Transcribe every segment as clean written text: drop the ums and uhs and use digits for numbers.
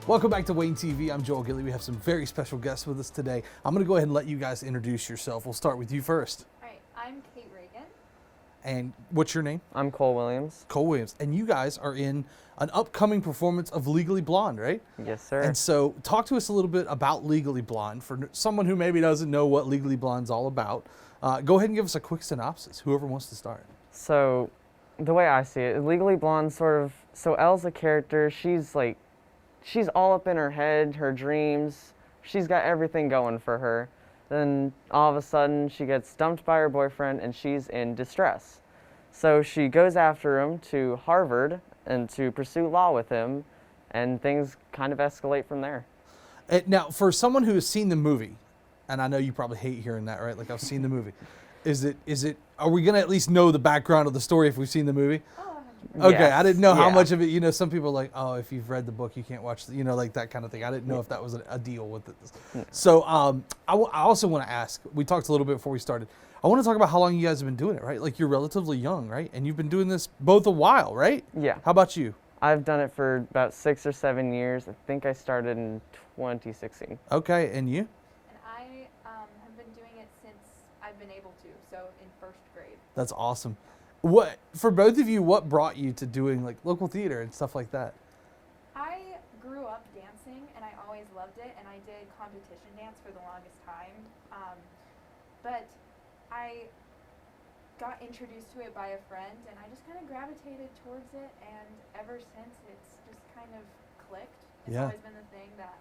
Welcome back to Wayne TV. I'm Joel Gilley. We have some very special guests with us today. I'm going to go ahead and let you guys introduce yourself. We'll start with you first. All right, I'm Kate Reagan. And what's your name? I'm Cole Williams. Cole Williams. And you guys are in an upcoming performance of Legally Blonde, right? Yes, sir. And so talk to us a little bit about Legally Blonde. For someone who maybe doesn't know what Legally Blonde's all about, go ahead and give us a quick synopsis, whoever wants to start. So the way I see it, Legally Blonde sort of, so Elle's a character, she's all up in her head, her dreams, she's got everything going for her. Then all of a sudden she gets dumped by her boyfriend and she's in distress. So she goes after him to Harvard and to pursue law with him, and things kind of escalate from there. Now, for someone who has seen the movie, and I know you probably hate hearing that, right? Like, I've seen the movie. Are we going to at least know the background of the story if we've seen the movie? Okay, Yes. I didn't know how Yeah. much of it, some people are like, oh, if you've read the book, you can't watch, like that kind of thing. I didn't know if that was a deal with it. So I also want to ask, we talked a little bit before we started. I want to talk about how long you guys have been doing it, right? Like, you're relatively young, right? And you've been doing this both a while, right? Yeah. How about you? I've done it for about 6 or 7 years. I think I started in 2016. Okay, and you? And I have been doing it since I've been able to, so in first grade. That's awesome. For both of you, what brought you to doing like local theater and stuff like that? I grew up dancing, and I always loved it, and I did competition dance for the longest time. But I got introduced to it by a friend, and I just kind of gravitated towards it, and ever since it's just kind of clicked. It's Yeah. always been the thing that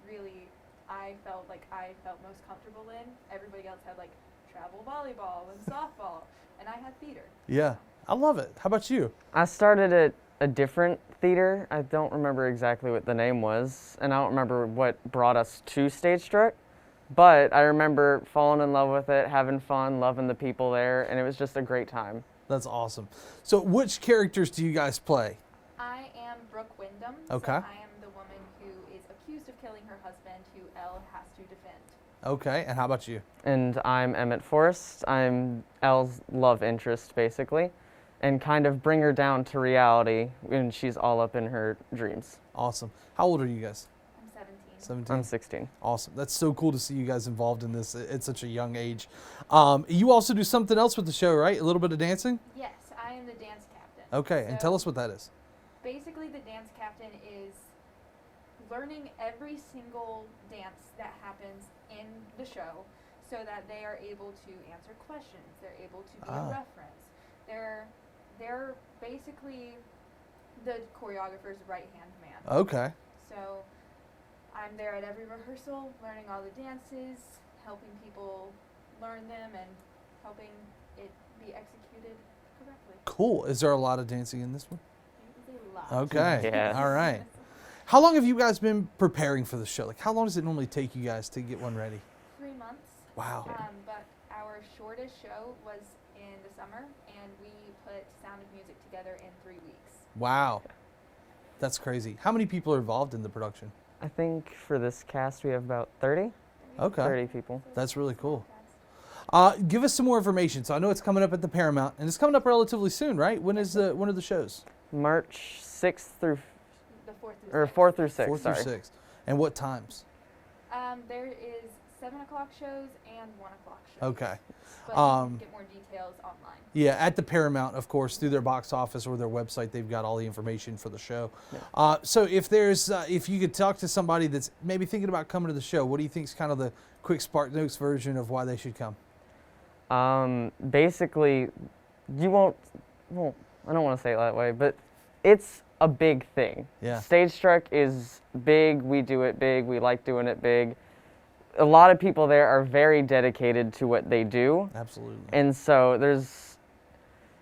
really I felt most comfortable in. Everybody else had like travel volleyball and softball, and I had theater. Yeah, I love it. How about you? I started at a different theater. I don't remember exactly what the name was, and I don't remember what brought us to StageStruck, but I remember falling in love with it, having fun, loving the people there, and it was just a great time. That's awesome. So which characters do you guys play? I am Brooke Wyndham. Okay. So I am the woman who is accused of killing her husband, who Elle has to defend. Okay, and how about you? And I'm Emmett Forrest. I'm Elle's love interest, basically, and kind of bring her down to reality when she's all up in her dreams. Awesome. How old are you guys? I'm 17. 17? I'm 16. Awesome. That's so cool to see you guys involved in this at such a young age. You also do something else with the show, right? A little bit of dancing? Yes, I am the dance captain. Okay, and So tell us what that is. basically, the dance captain is learning every single dance that happens in the show so that they are able to answer questions. They're able to be a reference. They're basically the choreographer's right-hand man. Okay. So I'm there at every rehearsal, learning all the dances, helping people learn them, and helping it be executed correctly. Cool. Is there a lot of dancing in this one? It is a lot. Okay. Yeah. All right. How long have you guys been preparing for the show? Like, how long does it normally take you guys to get one ready? 3 months. Wow. But our shortest show was in the summer, and we put Sound of Music together in 3 weeks. Wow. That's crazy. How many people are involved in the production? I think for this cast we have about 30 Okay. people. That's really cool. Give us some more information. So I know it's coming up at the Paramount, and it's coming up relatively soon, right? When are the shows? March 6th through, The 4th through or 6th. 4th through 6th, 4 through sorry. 6. And what times? There is 7 o'clock shows and 1 o'clock shows. Okay. But you can get more details online. Yeah, at the Paramount, of course, through their box office or their website, they've got all the information for the show. Yeah. So if you could talk to somebody that's maybe thinking about coming to the show, what do you think is kind of the quick Spark Notes version of why they should come? Basically, well, I don't want to say it that way, but it's a big thing. Yeah. StageStruck is big, we do it big, we like doing it big. A lot of people there are very dedicated to what they do. Absolutely. And so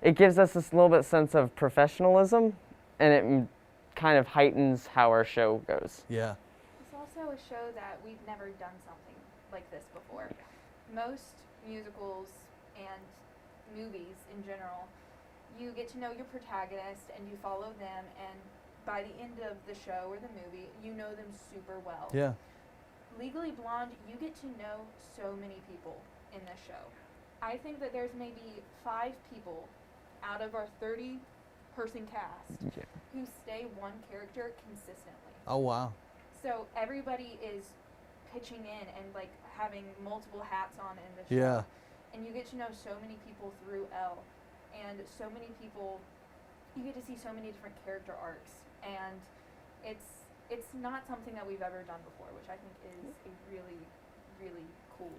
it gives us this little bit sense of professionalism, and it kind of heightens how our show goes. Yeah. It's also a show that we've never done something like this before. Most musicals and movies in general, you get to know your protagonist and you follow them, and by the end of the show or the movie, you know them super well. Yeah. Legally Blonde, you get to know so many people in this show. I think that there's maybe 5 people out of our 30-person cast Yeah. who stay one character consistently. Oh, wow. So everybody is pitching in and like having multiple hats on in the show. Yeah. And you get to know so many people through L, and so many people, you get to see so many different character arcs, and it's not something that we've ever done before, which I think is a really, really cool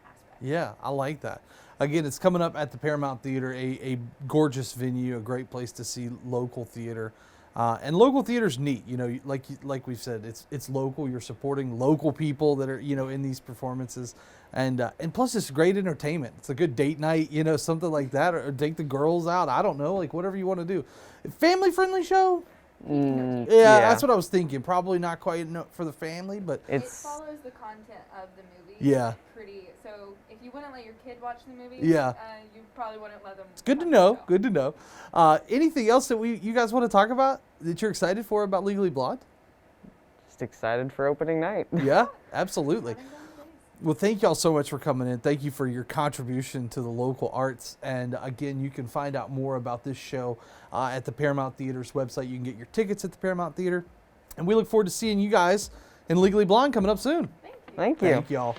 aspect. Yeah, I like that. Again, it's coming up at the Paramount Theater, a gorgeous venue, a great place to see local theater. And local theater's neat, you know, like we've said, it's local. You're supporting local people that are, you know, in these performances, and plus it's great entertainment. It's a good date night, you know, something like that, or take the girls out. I don't know, like whatever you want to do. Family friendly show. Yeah, that's what I was thinking. Probably not quite for the family, but It follows the content of the movie. Yeah. Pretty. So if you wouldn't let your kid watch the movie, Yeah. You probably wouldn't let them. it's good to watch know. the show. Good to know. Anything else that you guys want to talk about that you're excited for about Legally Blonde? Just excited for opening night. Yeah, absolutely. One and done days. Well, thank y'all so much for coming in. Thank you for your contribution to the local arts. And again, you can find out more about this show at the Paramount Theater's website. You can get your tickets at the Paramount Theater. And we look forward to seeing you guys in Legally Blonde coming up soon. Thank you. Thank you. Thank y'all.